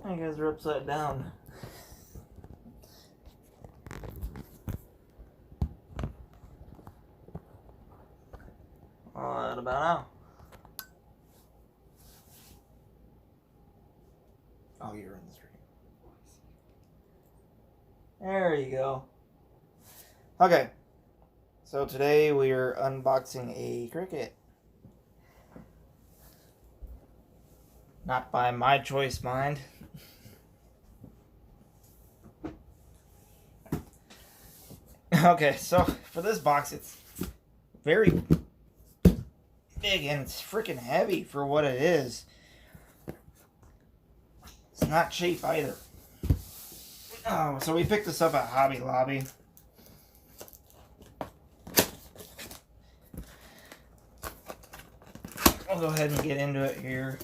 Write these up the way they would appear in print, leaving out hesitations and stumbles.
You guys are upside down. What about now? Oh, you're in the stream. There you go. Okay. So today we are unboxing a Cricut. Not by my choice, mind. Okay, so for this box, it's very big and it's freaking heavy for what it is. It's not cheap either. Oh, so we picked this up at Hobby Lobby. I'll go ahead and get into it here.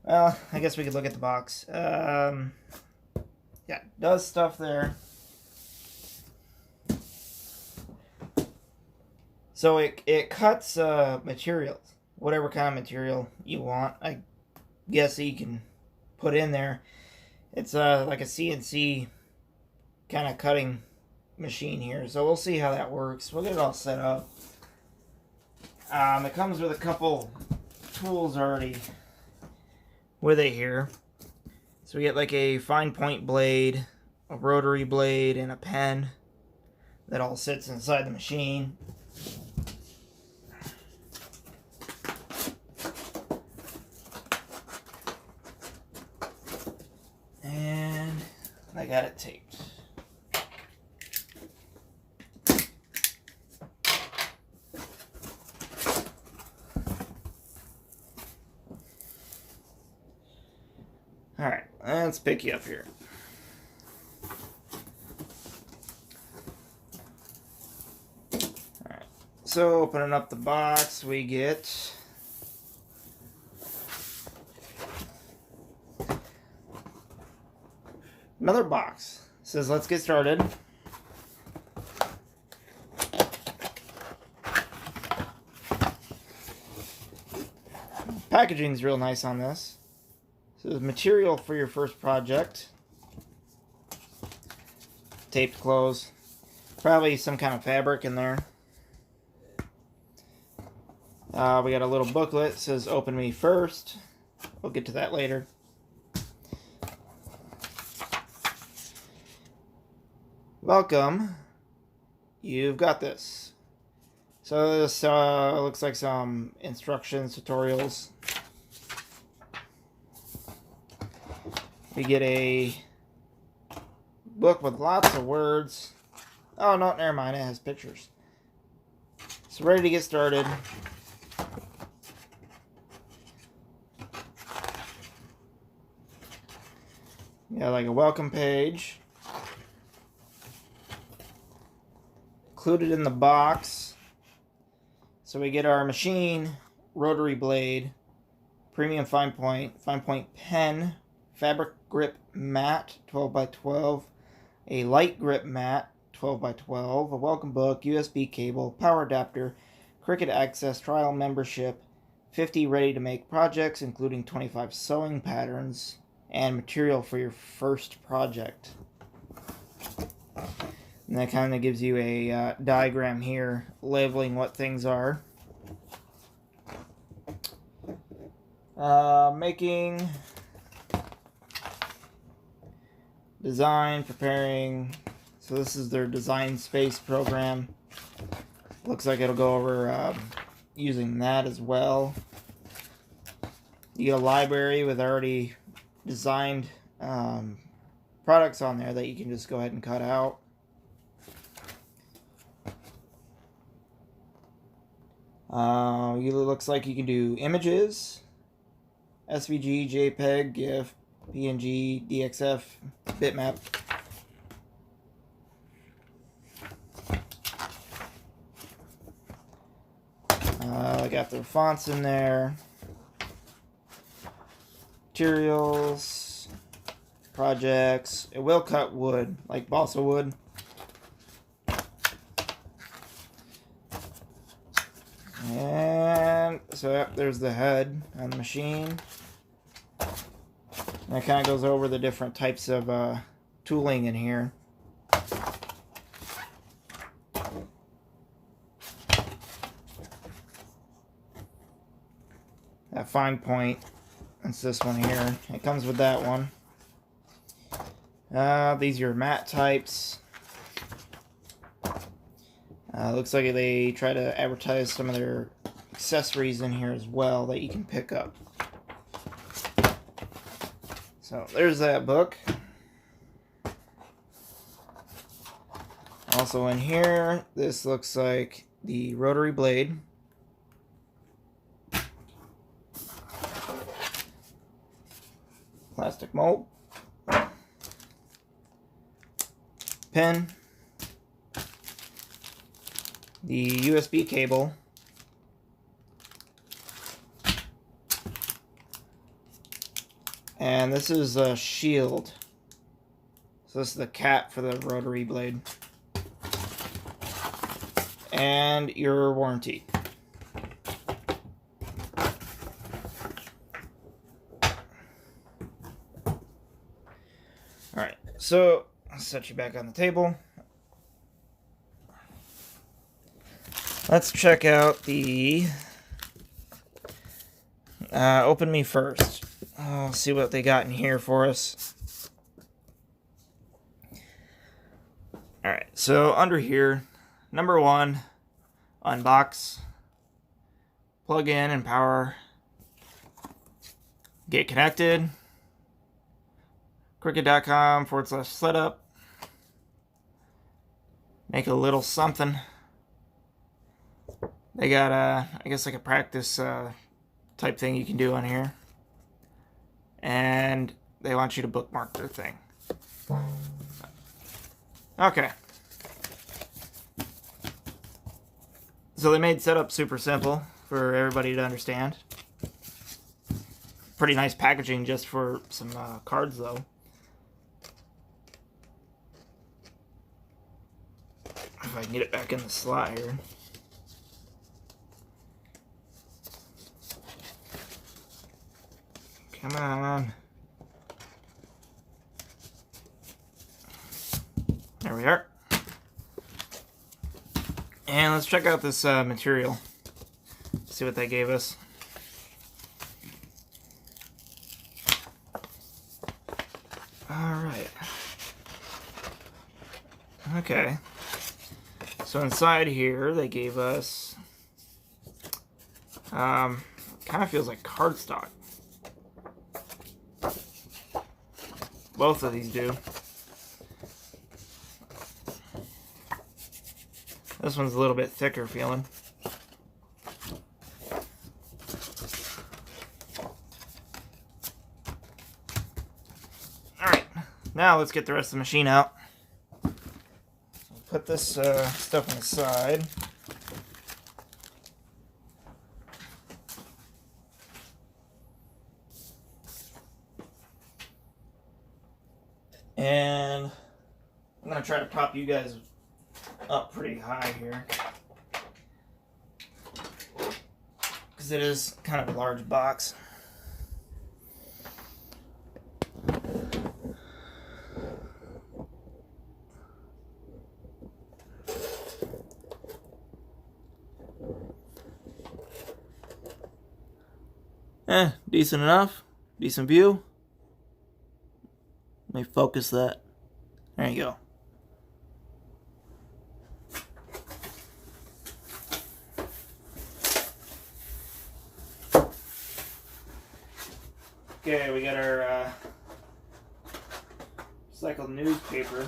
Well, I guess we could look at the box. Yeah, does stuff there. So it cuts materials, whatever kind of material you want. I guess you can put in there. It's like a CNC kind of cutting machine here. So we'll see how that works. We'll get it all set up. It comes with a couple tools already with it here. So we get like a fine point blade, a rotary blade, and a pen that all sits inside the machine. And I got it taped. Alright, let's pick you up here. Alright, so opening up the box, we get another box. It says, let's get started. Packaging's real nice on this. So material for your first project. Taped closed. Probably some kind of fabric in there. We got a little booklet. It says open me first. We'll get to that later. Welcome. You've got this. So this looks like some instructions, tutorials. We get a book with lots of words. Oh, no, never mind. It has pictures. So ready to get started. Yeah, like a welcome page. Included in the box. So we get our machine, rotary blade, premium fine point pen, fabric grip mat 12 by 12, a light grip mat 12 by 12, a welcome book, USB cable, power adapter, Cricut Access trial membership, 50 ready to make projects including 25 sewing patterns, and material for your first project. And that kind of gives you a diagram here labeling what things are. Making, design, preparing. So this is their design space program. Looks like it'll go over using that as well. You get a library with already designed products on there that you can just go ahead and cut out. It looks like you can do images, SVG, JPEG, GIF, PNG, DXF, bitmap. I got the fonts in there, materials, projects. It will cut wood, like balsa wood. And so yep, there's the head on the machine. And it kind of goes over the different types of tooling in here. That fine point, it's this one here. It comes with that one. These are matte types. Looks like they try to advertise some of their accessories in here as well that you can pick up. So there's that book. Also in here, this looks like the rotary blade. Plastic mold. Pin. The USB cable. And this is a shield. So this is the cap for the rotary blade. And your warranty. Alright, so I'll set you back on the table. Let's check out the Open Me First. I'll see what they got in here for us. Alright, so under here, number 1, unbox, plug in and power, get connected, Circut.com/setup, make a little something. They got I guess like a practice type thing you can do on here. And they want you to bookmark their thing. Okay. So they made setup super simple for everybody to understand. Pretty nice packaging just for some cards though. If I can get it back in the slot here. Come on. There we are. And let's check out this material. See what they gave us. Alright. Okay. So inside here they gave us kind of feels like cardstock. Both of these do. This one's a little bit thicker feeling. Alright, now let's get the rest of the machine out. Put this stuff on the side. And I'm going to try to prop you guys up pretty high here. Because it is kind of a large box. Decent enough. Decent view. Let me focus that. There you go. Okay, we got our recycled newspaper.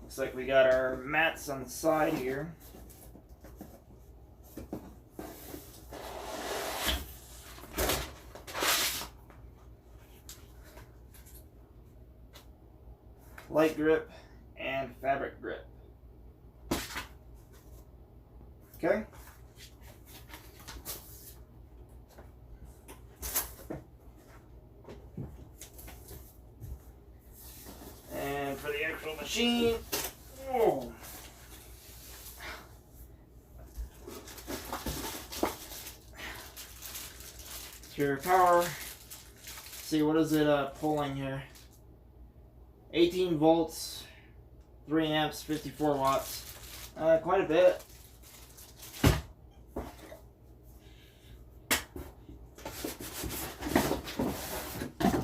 Looks like we got our mats on the side here. Light grip and fabric grip. Okay. And for the actual machine, whoa. Your power. Let's see, what is it pulling here? 18 volts, 3 amps, 54 watts. Quite a bit.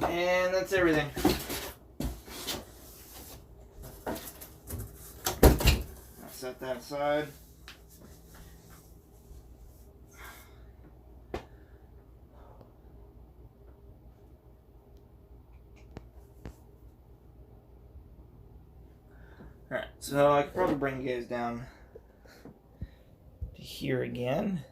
And that's everything. I'll set that aside. Alright, so I could probably bring you guys down to here again.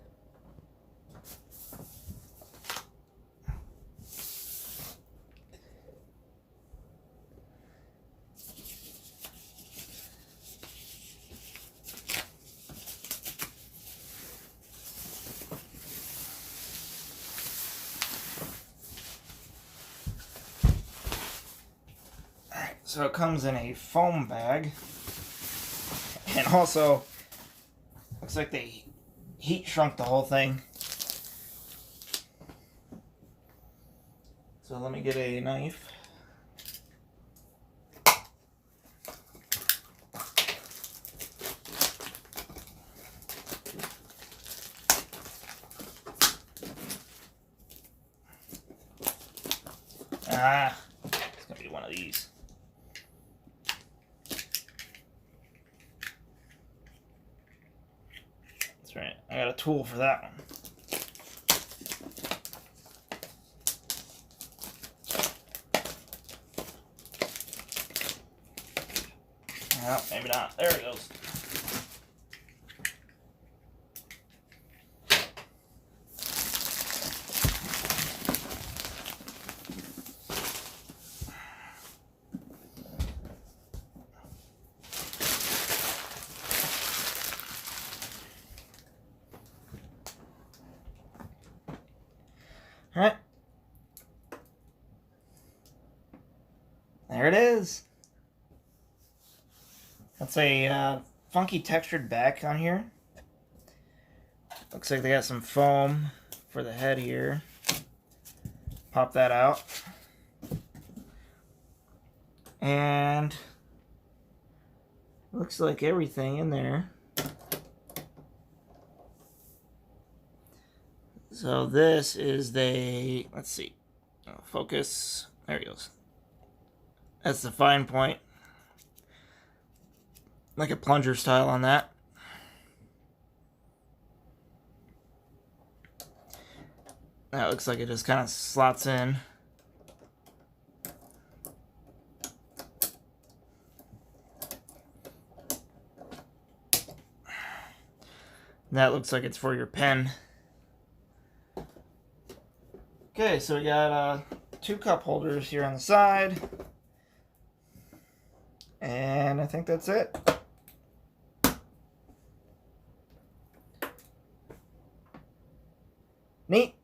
Alright, so it comes in a foam bag. And also, looks like they heat shrunk the whole thing. So let me get a knife. Ah, it's gonna be one of these. That's right, I got a tool for that one. No, maybe not. There it goes. All right. There it is. That's a funky textured back on here. Looks like they got some foam for the head here. Pop that out. And looks like everything in there. So this is the, let's see, focus, there it goes. That's the fine point. Like a plunger style on that. That looks like it just kind of slots in. That looks like it's for your pen. Okay, so we got 2 cup holders here on the side. And I think that's it. Neat.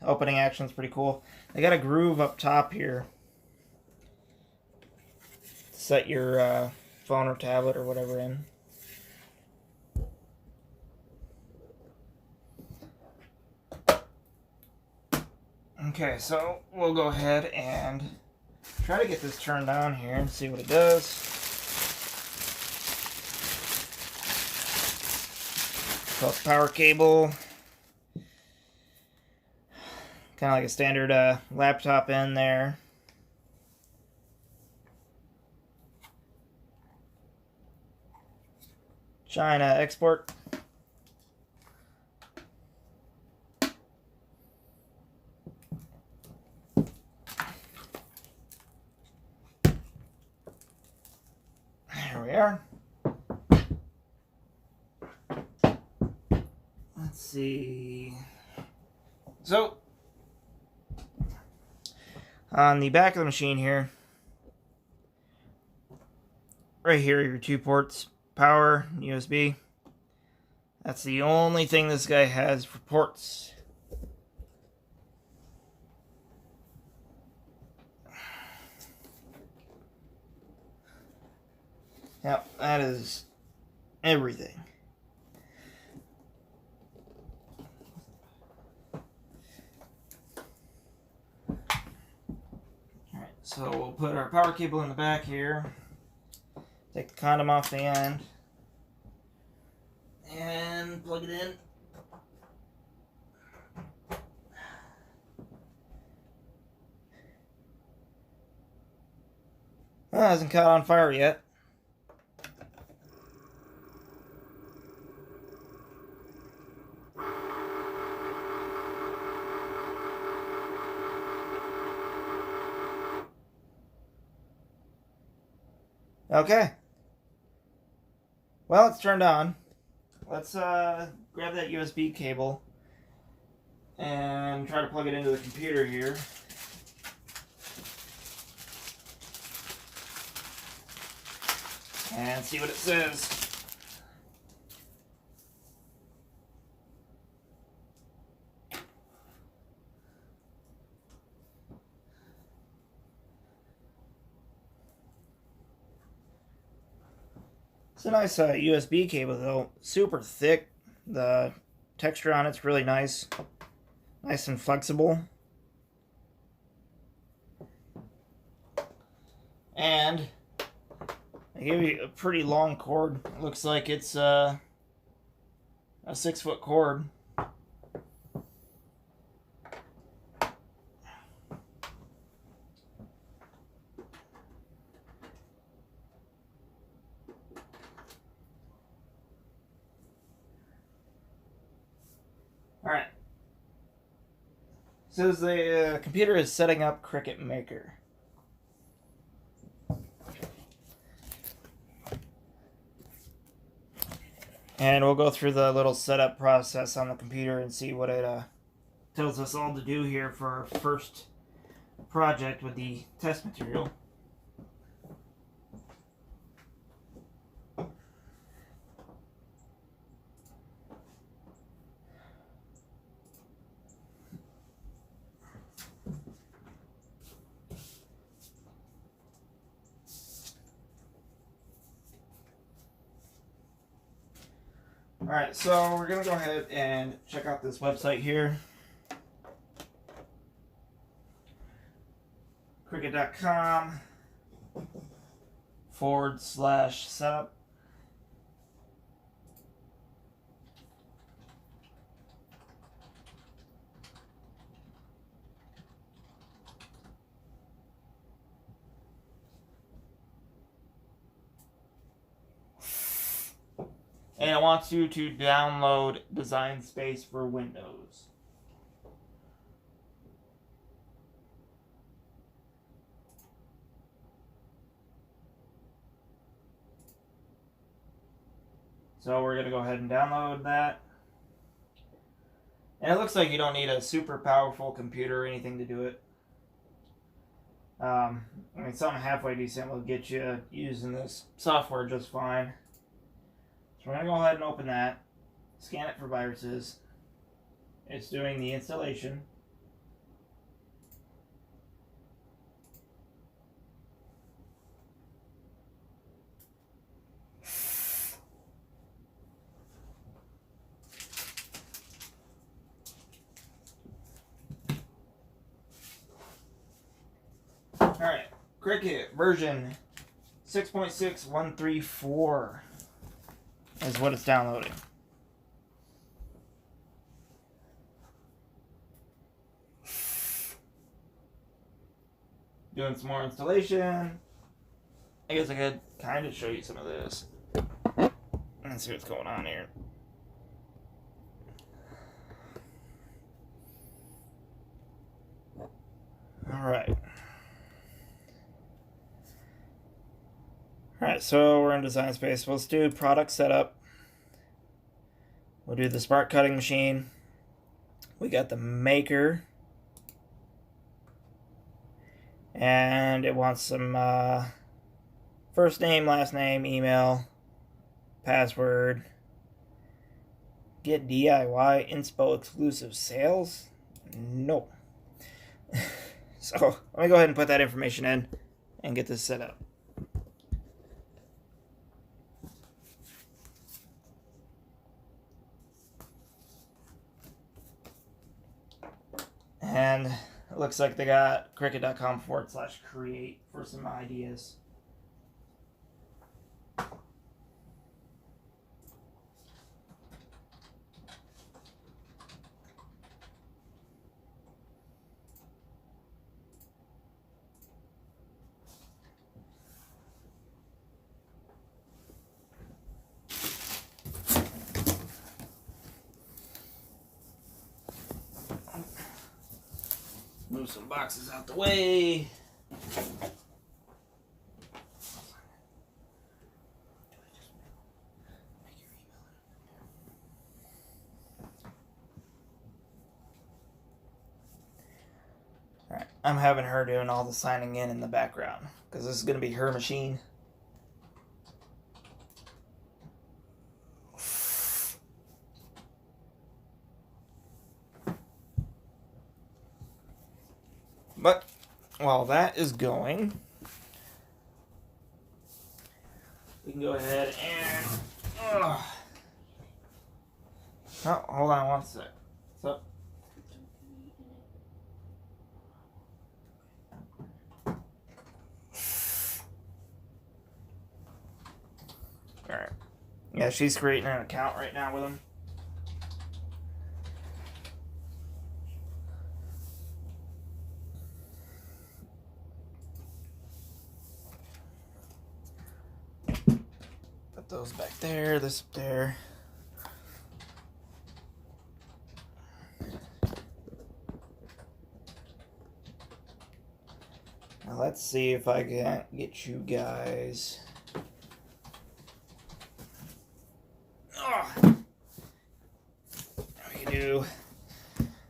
Opening action's pretty cool. They got a groove up top here. Set your phone or tablet or whatever in. Okay, so we'll go ahead and try to get this turned on here and see what it does. So it's power cable. Kind of like a standard laptop in there. China export. There we are. Let's see. So, on the back of the machine here, right here are your 2 ports, power, USB. That's the only thing this guy has for ports. Yep, that is everything. put our power cable in the back here. Take the condom off the end. And plug it in. Well, it hasn't caught on fire yet. Okay. Well, it's turned on. Let's grab that USB cable and try to plug it into the computer here. And see what it says. It's a nice USB cable though, super thick. The texture on it's really nice. Nice and flexible. And I gave you a pretty long cord. It looks like it's a 6-foot cord. Alright. Says the computer is setting up Cricut Maker. And we'll go through the little setup process on the computer and see what it tells us all to do here for our first project with the test material. Alright, so we're going to go ahead and check out this website here. Cricut.com/setup. And it wants you to download Design Space for Windows. So we're going to go ahead and download that. And it looks like you don't need a super powerful computer or anything to do it. I mean, something halfway decent will get you using this software just fine. So we're going to go ahead and open that, scan it for viruses. It's doing the installation. Alright, Cricut version 6.6134 is what it's downloading. Doing some more installation. I guess I could kind of show you some of this. Let's see what's going on here. Alright. Alright, so we're in Design Space. Let's do product setup. We'll do the spark cutting machine. We got the maker. And it wants some first name, last name, email, password. Get DIY inspo exclusive sales? No. So let me go ahead and put that information in and get this set up. And It looks like they got Cricut.com/create for some ideas. Move some boxes out the way. Alright, I'm having her doing all the signing in the background because this is going to be her machine. But while that is going, we can go ahead and... oh, hold on one sec. So, alright. Yeah, she's creating an account right now with him. Those back there, this up there. Now let's see if I can get you guys. Oh. We can do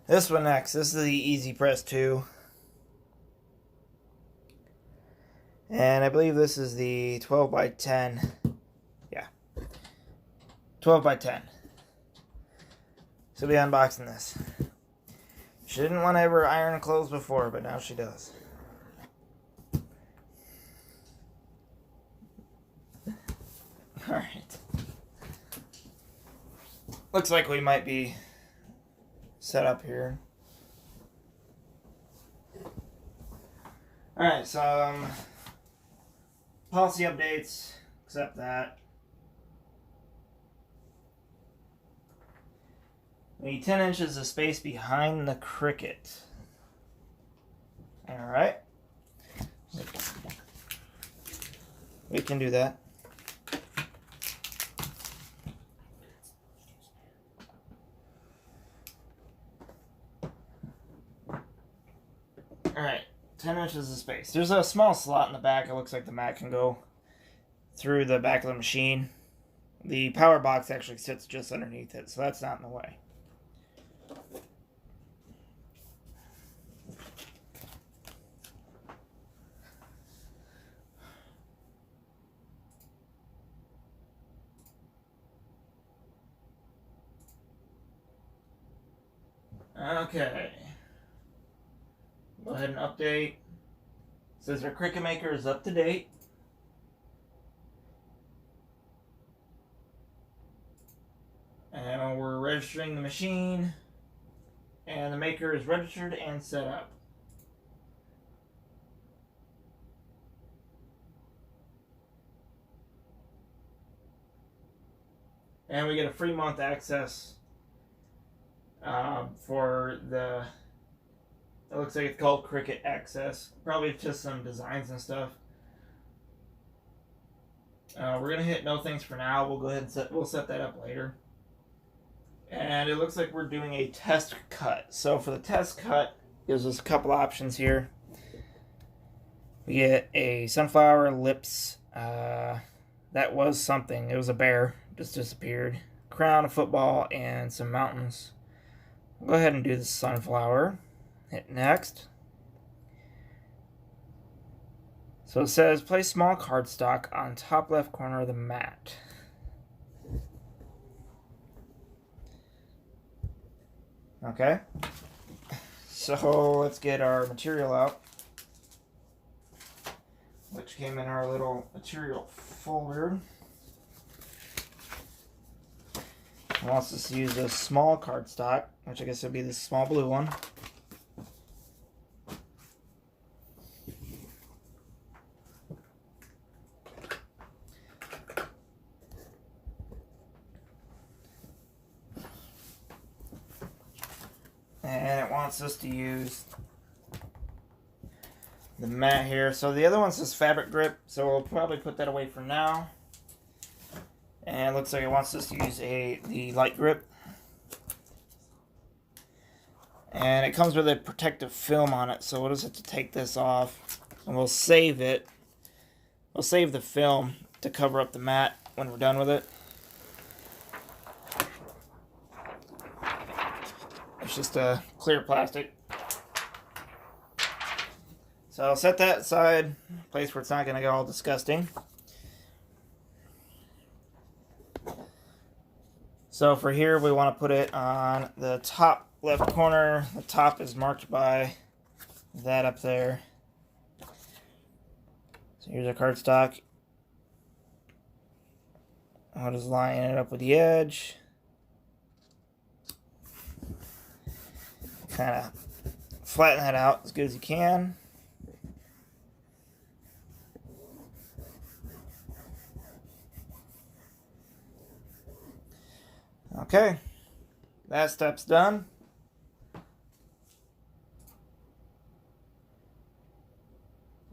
this one next. This is the EasyPress2. And I believe this is the 12x10. 12x10. So we'll be unboxing this. She didn't want to ever iron clothes before, but now she does. Alright. Looks like we might be set up here. Alright, so policy updates, accept that. We need 10 inches of space behind the Cricut. Alright. We can do that. Alright, 10 inches of space. There's a small slot in the back. It looks like the mat can go through the back of the machine. The power box actually sits just underneath it, so that's not in the way. Okay. Go ahead and update. It says our Cricut Maker is up to date. And we're registering the machine. And the maker is registered and set up. And we get a free month access for the, it looks like it's called Cricut Access. Probably just some designs and stuff. We're gonna hit no thanks for now. We'll go ahead and we'll set that up later. And it looks like we're doing a test cut. So for the test cut, gives us a couple options here. We get a sunflower lips. That was something. It was a bear. Just disappeared. Crown, a football, and some mountains. Go ahead and do the sunflower. Hit next. So it says place small cardstock on top left corner of the mat. Okay. So let's get our material out, which came in our little material folder. It wants us to use a small cardstock, which I guess would be the small blue one. wants us to use the mat here. So the other one says fabric grip, so we'll probably put that away for now. And it looks like it wants us to use the light grip. And it comes with a protective film on it, so we'll just have to take this off and we'll save it. We'll save the film to cover up the mat when we're done with it. It's just a clear plastic. So I'll set that aside, a place where it's not going to get all disgusting. So for here, we want to put it on the top left corner. The top is marked by that up there. So here's our cardstock. I'll just line it up with the edge. Kind of flatten that out as good as you can. Okay, that step's done.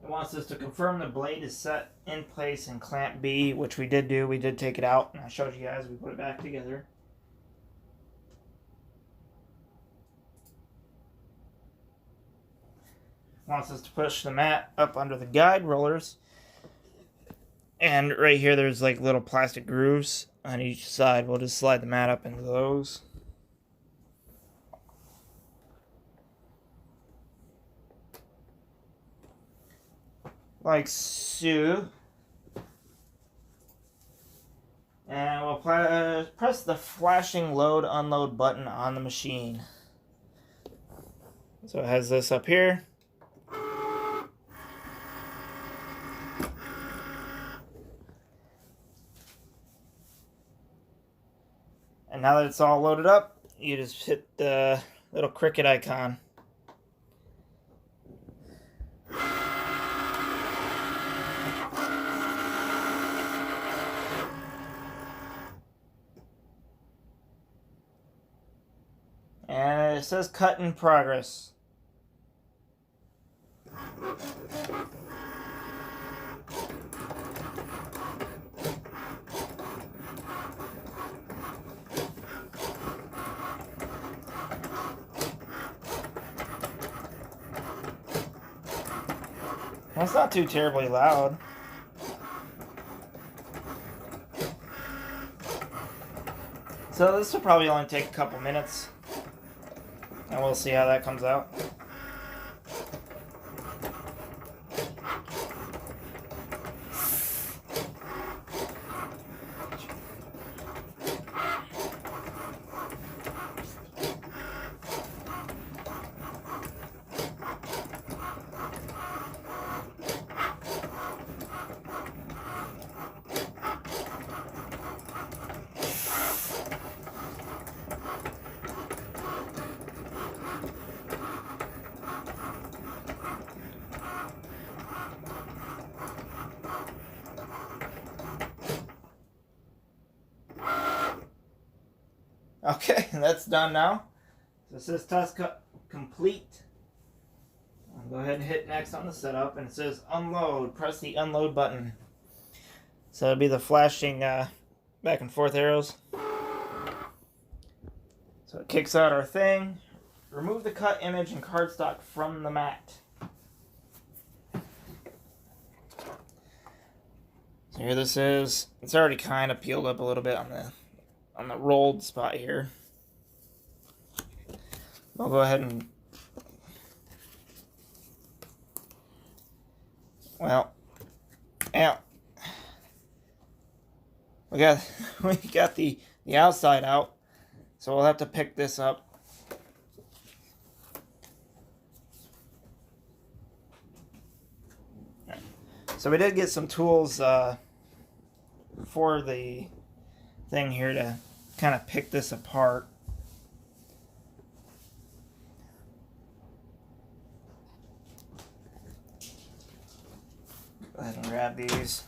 It wants us to confirm the blade is set in place in clamp B, which we did do. We did take it out, and I showed you guys. We put it back together. Wants us to push the mat up under the guide rollers. And right here, there's like little plastic grooves on each side. We'll just slide the mat up into those. Like so. And we'll press the flashing load unload button on the machine. So it has this up here. And now that it's all loaded up, you just hit the little Cricut icon. And it says cut in progress. It's not too terribly loud. So this will probably only take a couple minutes. And we'll see how that comes out. Okay, that's done now. So it says task complete. I'll go ahead and hit next on the setup, and it says unload. Press the unload button. So it'll be the flashing back and forth arrows. So it kicks out our thing. Remove the cut image and cardstock from the mat. So here this is. It's already kind of peeled up a little bit on the rolled spot here. I'll go ahead and, well, out. We got the outside out, so we'll have to pick this up. So we did get some tools for the thing here to kind of pick this apart. Go ahead and grab these.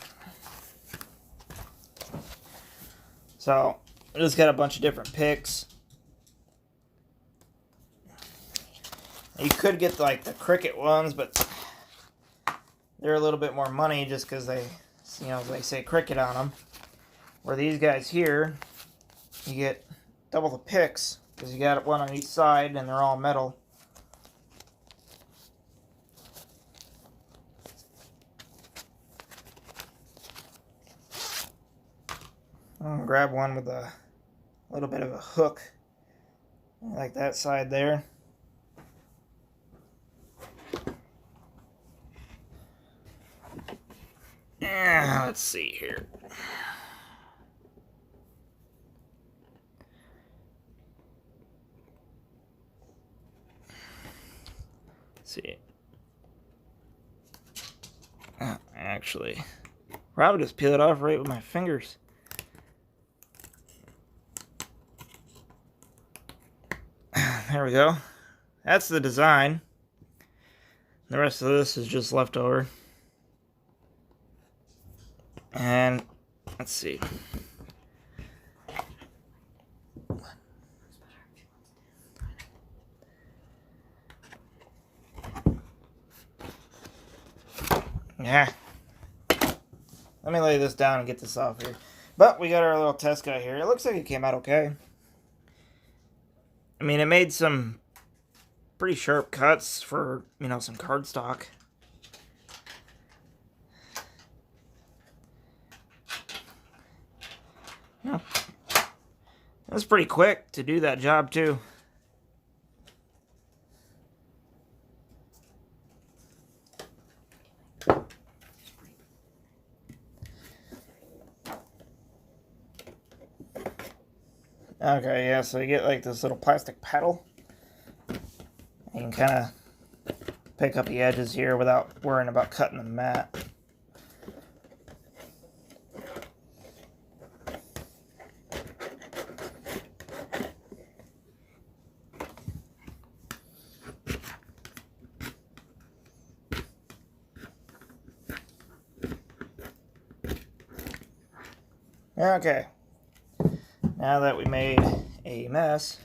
So I just got a bunch of different picks. You could get like the Cricut ones, but they're a little bit more money just because they, they say Cricut on them. Where these guys here, you get double the picks because you got one on each side and they're all metal. I'm gonna grab one with a little bit of a hook, like that side there. Let's see here. Let's see. Actually, probably just peel it off right with my fingers. There we go. That's the design. The rest of this is just leftover. And let's see. Yeah. Let me lay this down and get this off here. But we got our little test guy here. It looks like it came out okay. I mean, it made some pretty sharp cuts for, some cardstock. Yeah. It was pretty quick to do that job, too. Okay, yeah, so you get like this little plastic paddle. You can kind of pick up the edges here without worrying about cutting the mat. Okay, now that we made a mess,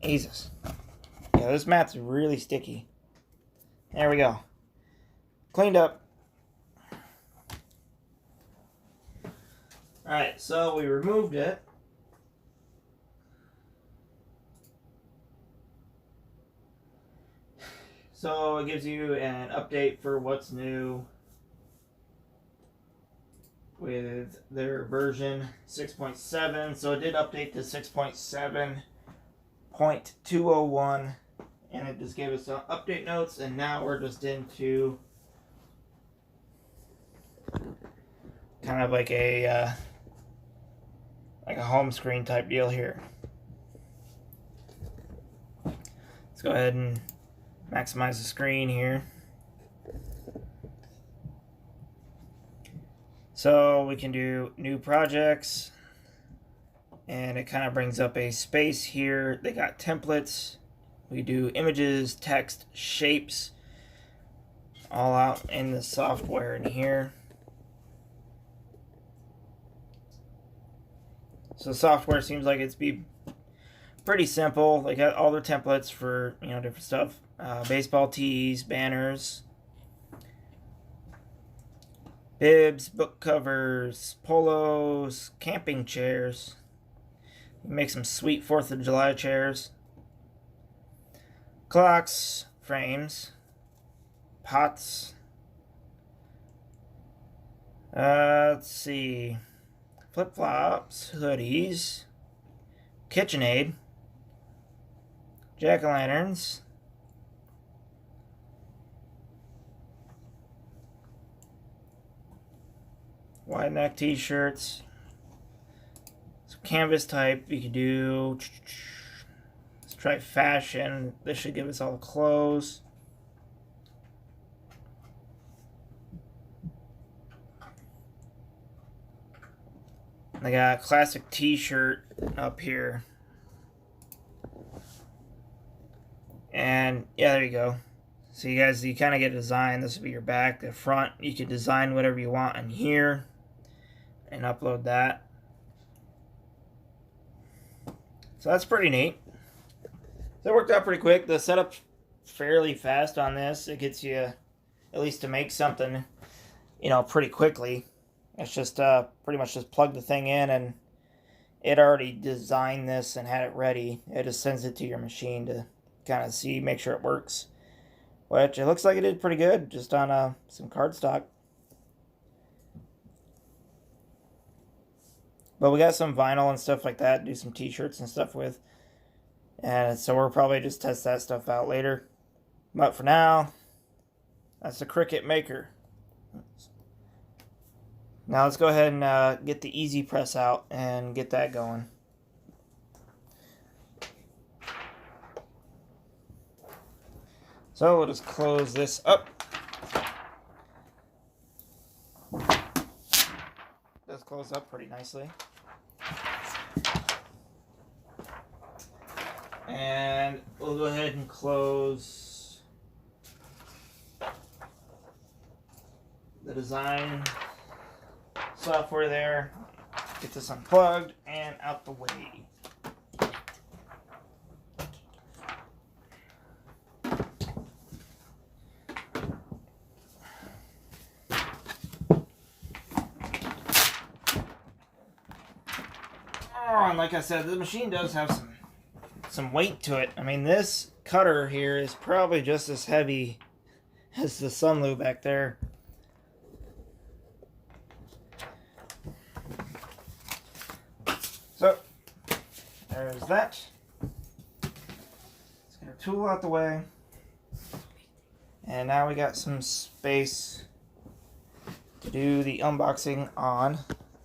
Jesus. Yeah, this mat's really sticky. There we go. Cleaned up. Alright, so we removed it. So it gives you an update for what's new with their version 6.7. So it did update to 6.7.201, and it just gave us some update notes, and now we're just into kind of like a home screen type deal here. Let's go ahead and maximize the screen here. So we can do new projects, and it kind of brings up a space here. They got templates. We do images, text, shapes, all out in the software in here. So software seems like it's be pretty simple. They got all their templates for different stuff. Baseball tees, banners, bibs, book covers, polos, camping chairs. You make some sweet 4th of July chairs. Clocks, frames, pots. Let's see. Flip-flops, hoodies, KitchenAid, jack-o'-lanterns, wide neck t-shirts, some canvas type you could do. Let's try fashion. This should give us all the clothes. I got a classic t-shirt up here. And yeah, there you go. So you guys, you kind of get a design. This will be your back, the front. You can design whatever you want in here and upload that. So that's pretty neat. So it worked out pretty quick. The setup's fairly fast on this. It gets you at least to make something, you know, pretty quickly. It's just pretty much just plug the thing in, and it already designed this and had it ready. It just sends it to your machine to kind of see, make sure it works. Which it looks like it did pretty good, just on some cardstock. But we got some vinyl and stuff like that, do some t-shirts and stuff with. And so we'll probably just test that stuff out later. But for now, that's the Cricut Maker. Now let's go ahead and get the EasyPress out and get that going. So we'll just close this up. Does close up pretty nicely. And we'll go ahead and close the design software there. Get this unplugged and out the way. And like I said, the machine does have some weight to it. I mean, this cutter here is probably just as heavy as the Sunloo back there. So, there's that. Let's get our tool out the way. And now we got some space to do the unboxing on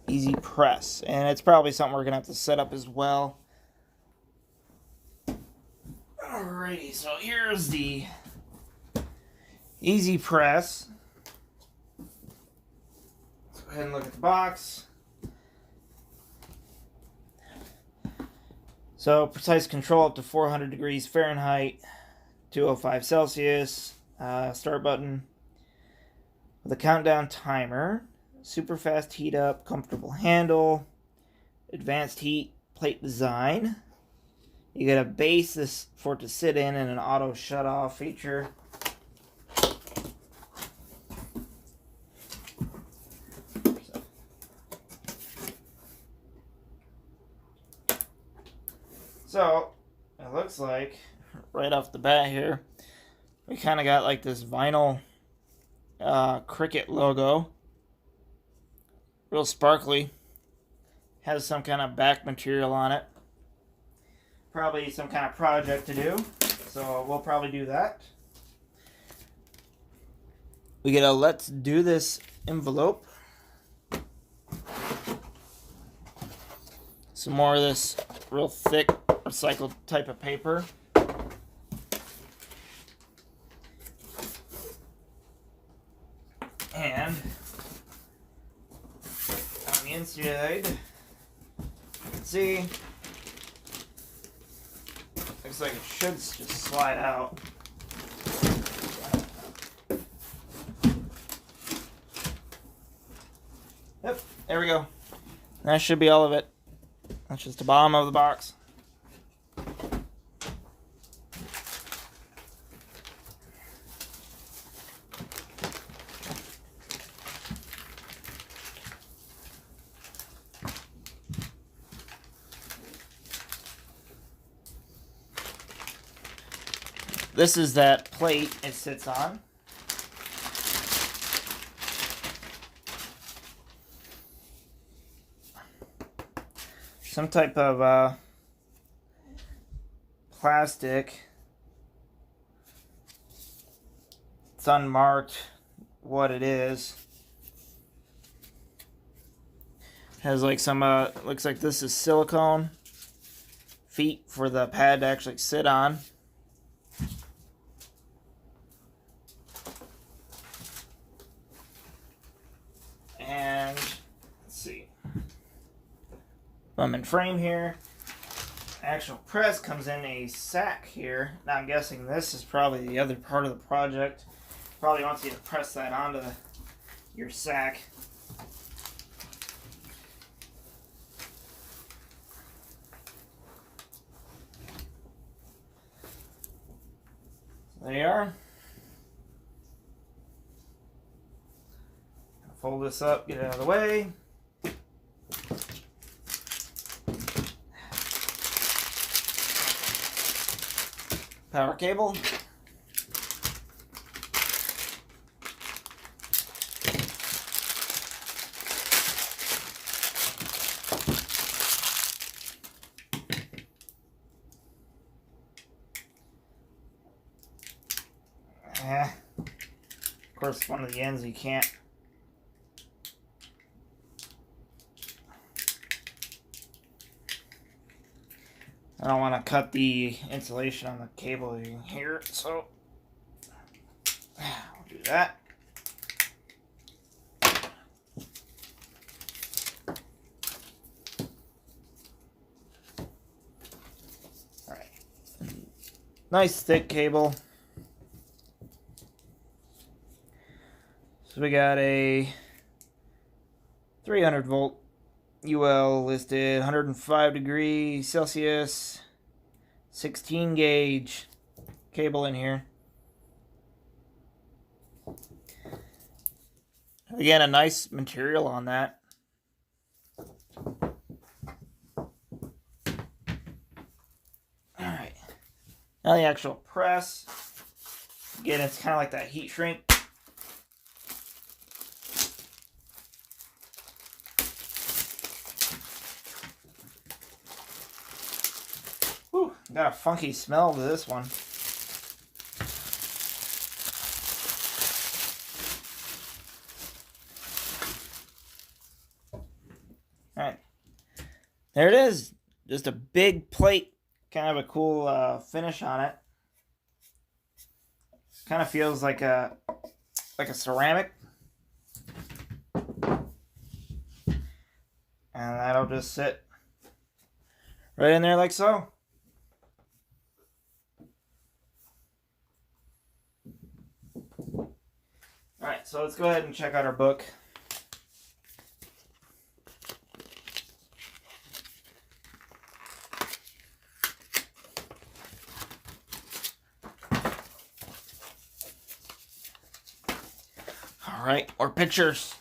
EasyPress. And it's probably something we're going to have to set up as well. Alrighty, so here's the EasyPress. Let's go ahead and look at the box. So, precise control up to 400 degrees Fahrenheit, 205 Celsius, start button with a countdown timer, super fast heat up, comfortable handle, advanced heat plate design. You get a base for it to sit in and an auto shut off feature. So, it looks like, right off the bat here, we kind of got like this vinyl Cricut logo. Real sparkly. Has some kind of back material on it. Probably some kind of project to do. So, we'll probably do that. We get a Let's Do This envelope. Some more of this real thick recycled type of paper. And on the inside, you can see, looks like it should just slide out. Yep, there we go. That should be all of it. That's just the bottom of the box. This is that plate it sits on. Some type of plastic. It's unmarked what it is. Has like some, looks like this is silicone feet for the pad to actually sit on. And let's see. I'm in frame here. actual press comes in a sack here. Now I'm guessing this is probably the other part of the project. Probably wants you to press that onto your sack. There you are. Fold this up, get it out of the way. Power cable. Of course, one of the ends you can't. I don't want to cut the insulation on the cable here, so I'll do that. All right, nice thick cable. So we got a 300 volt UL listed, 105 degrees Celsius, 16 gauge cable in here. Again, a nice material on that. Alright, now the actual press. Again, it's kind of like that heat shrink. Whew, got a funky smell to this one. Alright, there it is. Just a big plate, kind of a cool finish on it. Kind of feels like a ceramic. And that'll just sit right in there like so. Alright, so let's go ahead and check out our book. Alright, more pictures.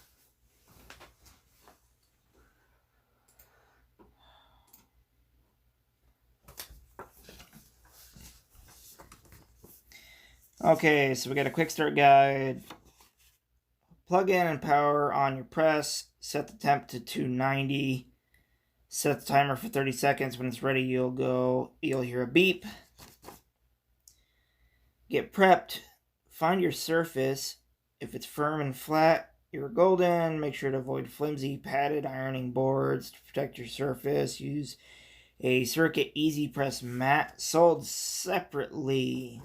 Okay, so we got a quick start guide. Plug in and power on your press. Set the temp to 290. Set the timer for 30 seconds. When it's ready, you'll hear a beep. Get prepped. Find your surface. If it's firm and flat, you're golden. Make sure to avoid flimsy, padded ironing boards to protect your surface. Use a Circut EasyPress mat sold separately.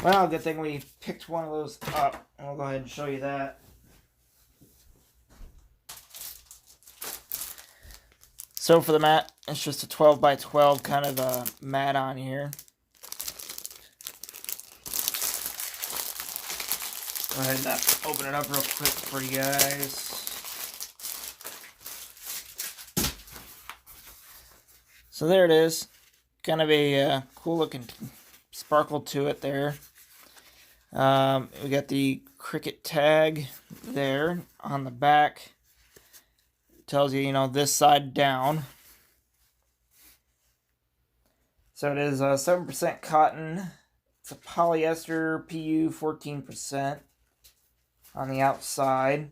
Well, good thing we picked one of those up. I'll go ahead and show you that. So for the mat, it's just a 12 by 12 kind of a mat on here. Go ahead and open it up real quick for you guys. So there it is. Kind of a cool looking sparkle to it there. We got the Cricut tag there on the back. It tells you, this side down. So it is 7% cotton. It's a polyester PU 14% on the outside.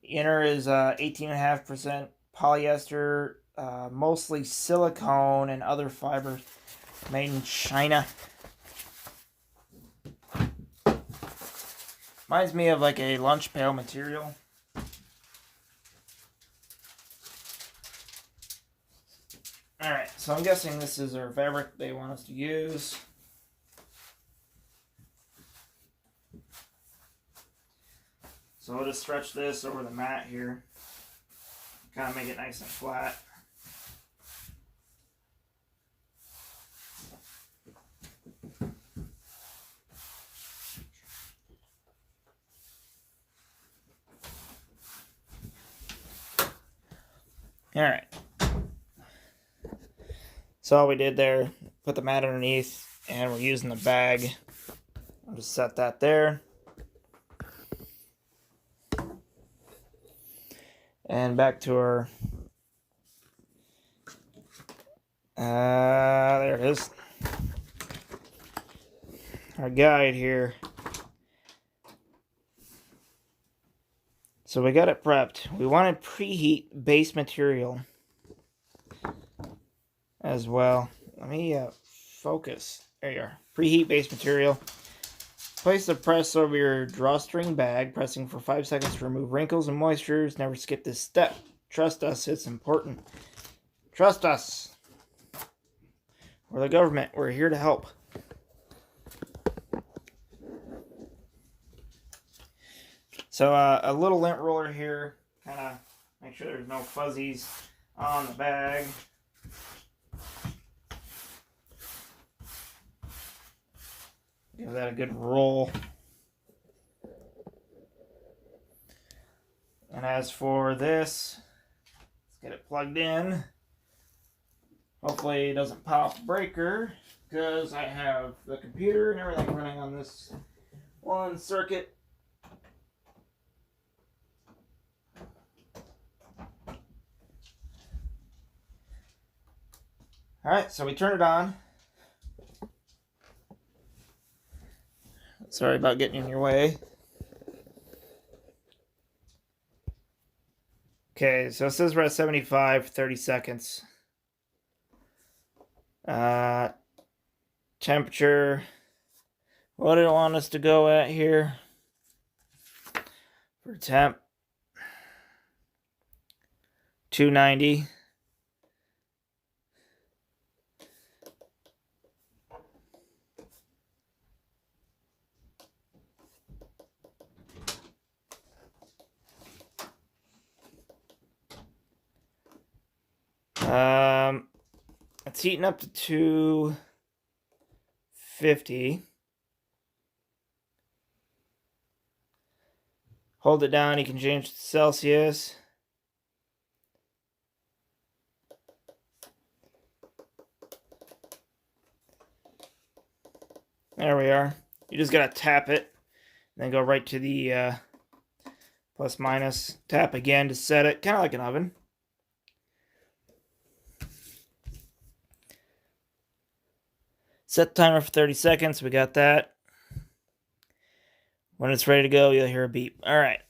The inner is 18.5% polyester, mostly silicone and other fibers made in China. Reminds me of like a lunch pail material. Alright, so I'm guessing this is our fabric they want us to use. So we'll just stretch this over the mat here. Kind of make it nice and flat. Alright. So all we did there, put the mat underneath, and we're using the bag. I'll just set that there. And back to our... there it is. Our guide here. So we got it prepped. We wanted preheat base material as well. Let me focus. There you are. Preheat base material. Place the press over your drawstring bag, pressing for 5 seconds to remove wrinkles and moistures. Never skip this step. Trust us, it's important. Trust us. We're the government. We're here to help. So a little lint roller here, kind of make sure there's no fuzzies on the bag. Give that a good roll. And as for this, let's get it plugged in. Hopefully it doesn't pop breaker, because I have the computer and everything running on this one Circut. Alright, so we turn it on. Sorry about getting in your way. Okay, so it says we're at 75, 30 seconds. Temperature. What do I want us to go at here? For temp. 290. It's heating up to 250. Hold it down, you can change to Celsius. There we are. You just gotta tap it, then go right to the plus minus. Tap again to set it, kind of like an oven. Set the timer for 30 seconds. We got that. When it's ready to go, you'll hear a beep. All right.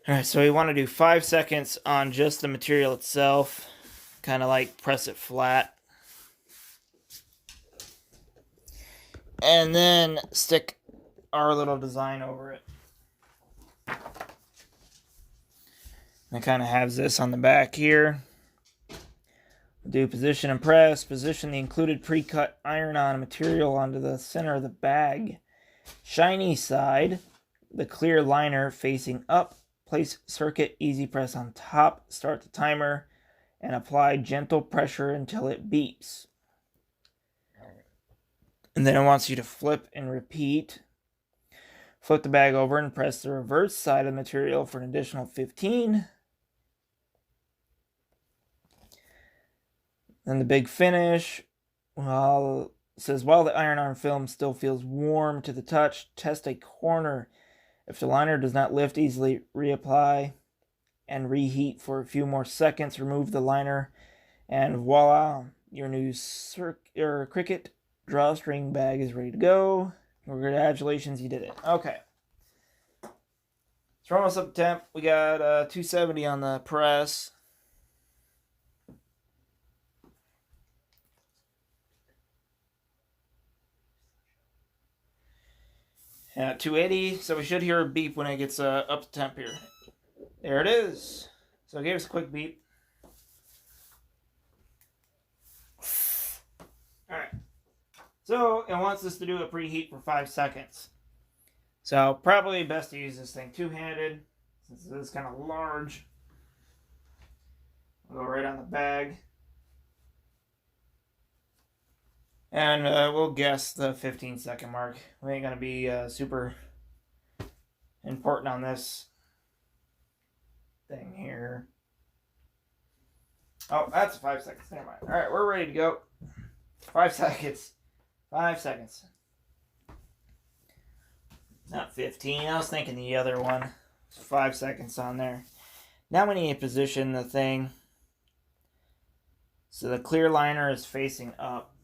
All right, so we want to do 5 seconds on just the material itself. Kind of like press it flat. And then stick our little design over it. It kind of has this on the back here. Do position and press. Position the included pre-cut iron-on material onto the center of the bag. Shiny side, the clear liner facing up. Place Circut EasyPress on top. Start the timer and apply gentle pressure until it beeps. And then it wants you to flip and repeat. Flip the bag over and press the reverse side of the material for an additional 15. Then the big finish. Well, it says, while the iron-on film still feels warm to the touch, test a corner. If the liner does not lift easily, reapply and reheat for a few more seconds. Remove the liner, and voila, your new Cricut drawstring bag is ready to go. Congratulations, you did it. Okay. So we're almost up to temp. We got 270 on the press. At 280, so we should hear a beep when it gets up to temp here. There it is. So it gave us a quick beep. Alright. So it wants us to do a preheat for 5 seconds. So probably best to use this thing two-handed, since it is kind of large. We'll go right on the bag. And we'll guess the 15-second mark. We ain't going to be super important on this thing here. Oh, that's 5 seconds. Never mind. All right, we're ready to go. 5 seconds. 5 seconds. Not 15. I was thinking the other one. 5 seconds on there. Now we need to position the thing so the clear liner is facing up.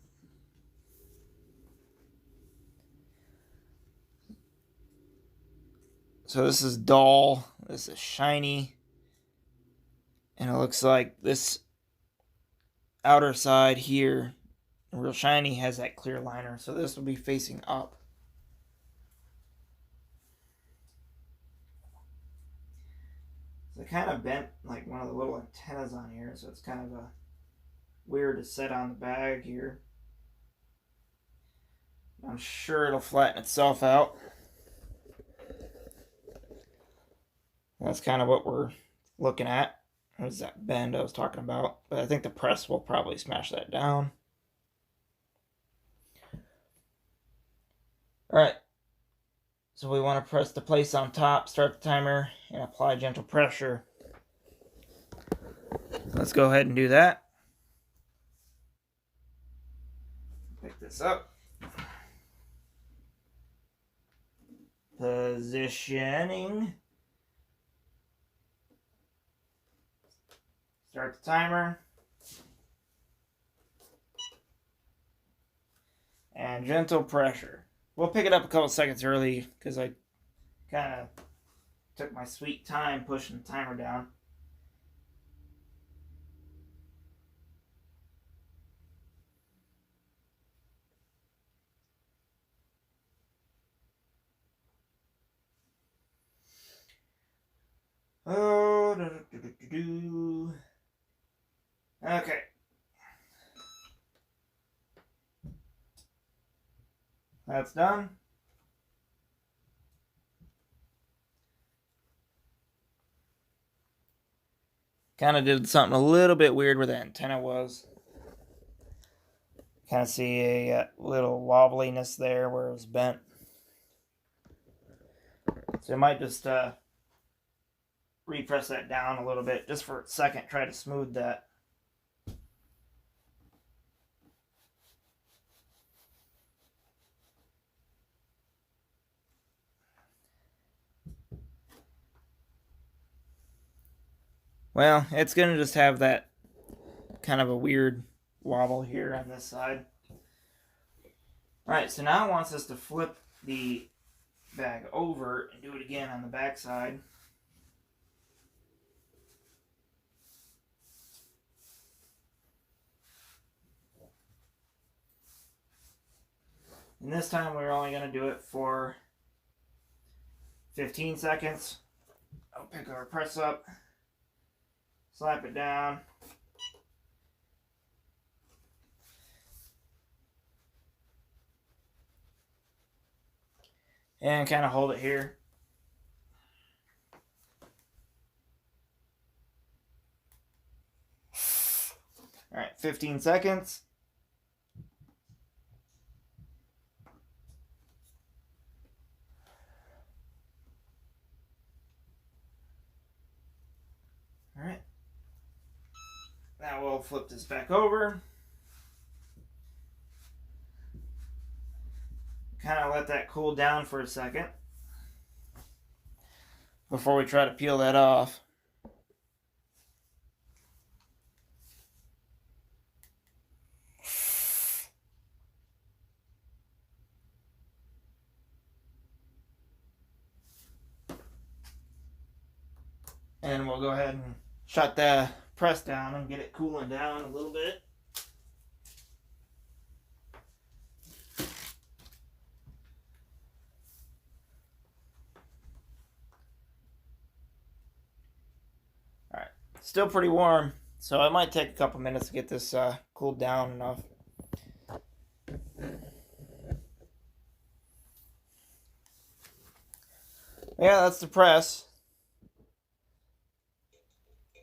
So this is dull. This is shiny. And it looks like this outer side here, real shiny, has that clear liner. So this will be facing up. So it kind of bent like one of the little antennas on here. So it's kind of a weird to set on the bag here. I'm sure it'll flatten itself out. That's kind of what we're looking at. There's that bend I was talking about. But I think the press will probably smash that down. Alright. So we want to press the place on top, start the timer, and apply gentle pressure. Let's go ahead and do that. Pick this up. Positioning. Start the timer. And gentle pressure. We'll pick it up a couple seconds early because I kind of took my sweet time pushing the timer down. Oh, okay. That's done. Kind of did something a little bit weird where the antenna was. Kind of see a little wobbliness there where it was bent. So I might just repress that down a little bit just for a second, try to smooth that. Well, it's going to just have that kind of a weird wobble here on this side. Alright, so now it wants us to flip the bag over and do it again on the back side. And this time we're only going to do it for 15 seconds. I'll pick our press up, slap it down. And kind of hold it here. All right, 15 seconds. All right. Now we'll flip this back over. Kind of let that cool down for a second before we try to peel that off. And we'll go ahead and shut the press down and get it cooling down a little bit. Alright, still pretty warm, so it might take a couple minutes to get this cooled down enough. Yeah, that's the press.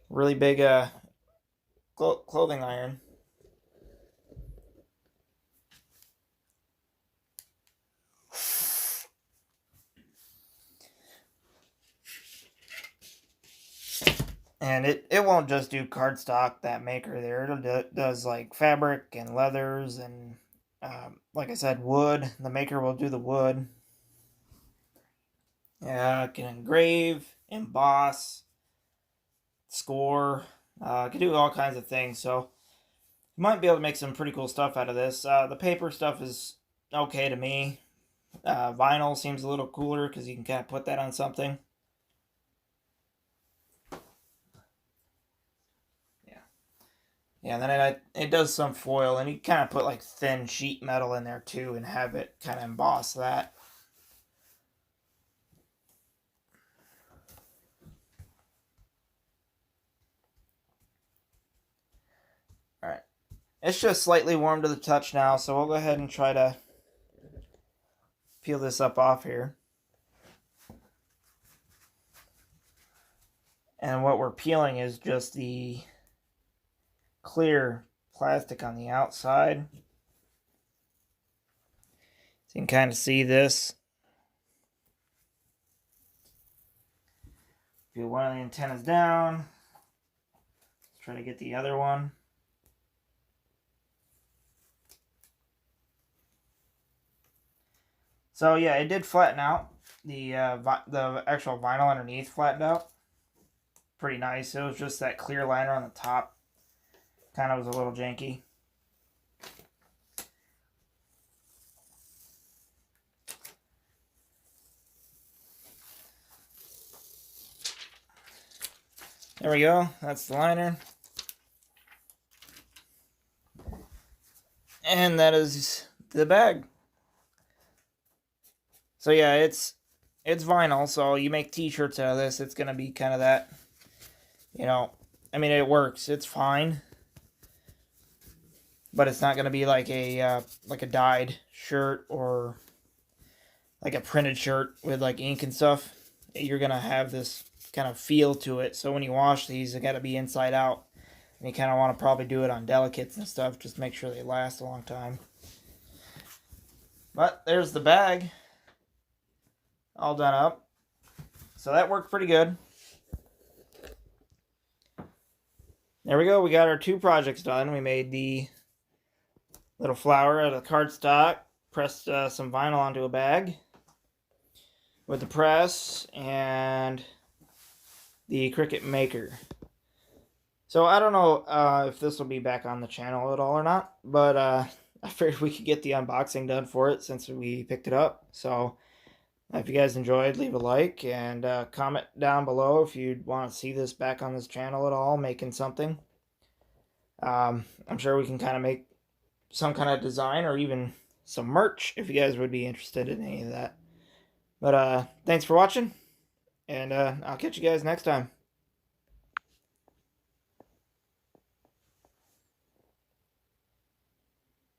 Really big clothing iron. And it won't just do cardstock, that maker there. It does like fabric and leathers and, like I said, wood. The maker will do the wood. Yeah, it can engrave, emboss, score. It can do all kinds of things. So you might be able to make some pretty cool stuff out of this. The paper stuff is okay to me. Vinyl seems a little cooler because you can kind of put that on something. Yeah, and then it does some foil, and you kind of put like thin sheet metal in there too and have it kind of emboss that. Alright, it's just slightly warm to the touch now, so we'll go ahead and try to peel this up off here. And what we're peeling is just the clear plastic on the outside. So you can kind of see this. Peel one of the antennas down. Let's try to get the other one. So yeah, it did flatten out. The actual vinyl underneath flattened out. Pretty nice. It was just that clear liner on the top. Kind of was a little janky. There we go. That's the liner. And that is the bag. So yeah, it's vinyl, so you make t-shirts out of this, it's going to be kind of that, you know, I mean, it works. It's fine. But it's not going to be like a dyed shirt or like a printed shirt with like ink and stuff. You're going to have this kind of feel to it. So when you wash these, they got to be inside out. And you kind of want to probably do it on delicates and stuff. Just make sure they last a long time. But there's the bag. All done up. So that worked pretty good. There we go. We got our 2 projects done. We made the little flower out of cardstock. Pressed some vinyl onto a bag with the press and the Cricut maker. So I don't know if this will be back on the channel at all or not, but I figured we could get the unboxing done for it since we picked it up. So if you guys enjoyed, leave a like and comment down below if you'd want to see this back on this channel at all, making something. I'm sure we can kind of make some kind of design or even some merch if you guys would be interested in any of that. But thanks for watching, and I'll catch you guys next time.